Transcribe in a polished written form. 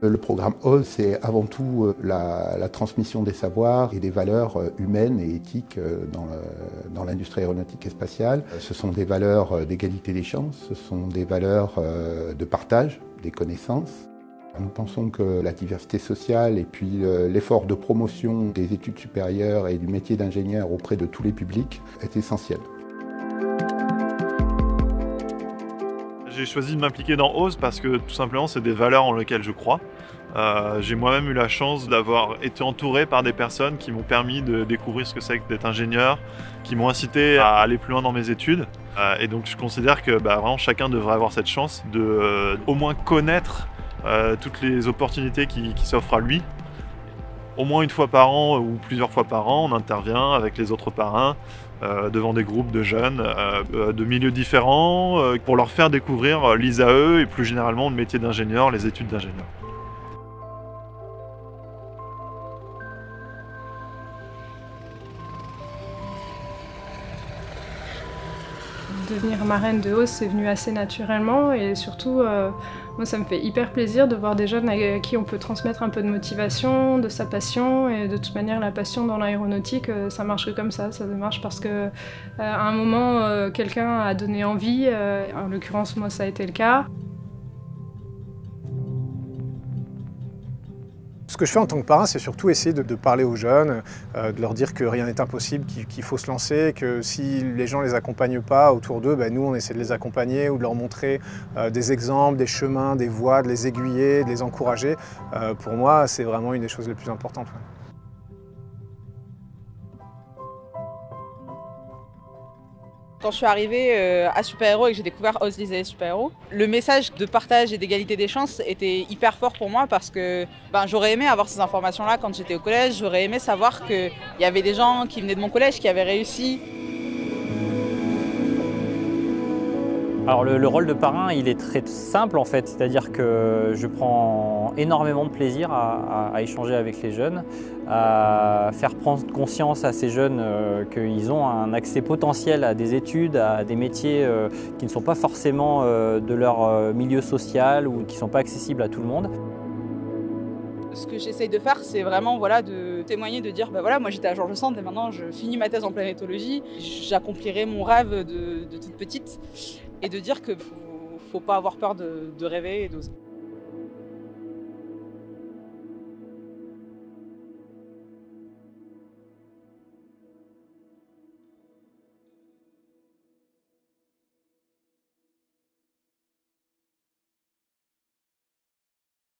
Le programme OSE, c'est avant tout la transmission des savoirs et des valeurs humaines et éthiques dans l'industrie aéronautique et spatiale. Ce sont des valeurs d'égalité des chances, ce sont des valeurs de partage des connaissances. Nous pensons que la diversité sociale et puis l'effort de promotion des études supérieures et du métier d'ingénieur auprès de tous les publics est essentiel. J'ai choisi de m'impliquer dans OSE parce que tout simplement c'est des valeurs en lesquelles je crois. J'ai moi-même eu la chance d'avoir été entouré par des personnes qui m'ont permis de découvrir ce que c'est que d'être ingénieur, qui m'ont incité à aller plus loin dans mes études. Et donc je considère que vraiment chacun devrait avoir cette chance de au moins connaître toutes les opportunités qui s'offrent à lui. Au moins une fois par an ou plusieurs fois par an, on intervient avec les autres parrains devant des groupes de jeunes de milieux différents pour leur faire découvrir l'ISAE et plus généralement le métier d'ingénieur, les études d'ingénieur. Devenir marraine de OSE, c'est venu assez naturellement et surtout, moi ça me fait hyper plaisir de voir des jeunes à qui on peut transmettre un peu de motivation, de sa passion, et de toute manière la passion dans l'aéronautique, ça marche que comme ça marche parce que à un moment quelqu'un a donné envie, en l'occurrence moi ça a été le cas. Ce que je fais en tant que parrain, c'est surtout essayer de parler aux jeunes, de leur dire que rien n'est impossible, qu'il faut se lancer, que si les gens ne les accompagnent pas autour d'eux, nous on essaie de les accompagner ou de leur montrer des exemples, des chemins, des voies, de les aiguiller, de les encourager. Pour moi, c'est vraiment une des choses les plus importantes. Quand je suis arrivée à Super Héros et que j'ai découvert OSE l'ISAE Super Héros, le message de partage et d'égalité des chances était hyper fort pour moi parce que j'aurais aimé avoir ces informations-là quand j'étais au collège. J'aurais aimé savoir qu'il y avait des gens qui venaient de mon collège qui avaient réussi. Alors le rôle de parrain, il est très simple en fait, c'est-à-dire que je prends énormément de plaisir à échanger avec les jeunes, à faire prendre conscience à ces jeunes qu'ils ont un accès potentiel à des études, à des métiers qui ne sont pas forcément de leur milieu social ou qui ne sont pas accessibles à tout le monde. Ce que j'essaye de faire, c'est vraiment de témoigner, de dire moi j'étais à Georges Sand et maintenant je finis ma thèse en planétologie, j'accomplirai mon rêve de toute petite et de dire qu'il ne faut pas avoir peur de rêver et d'oser.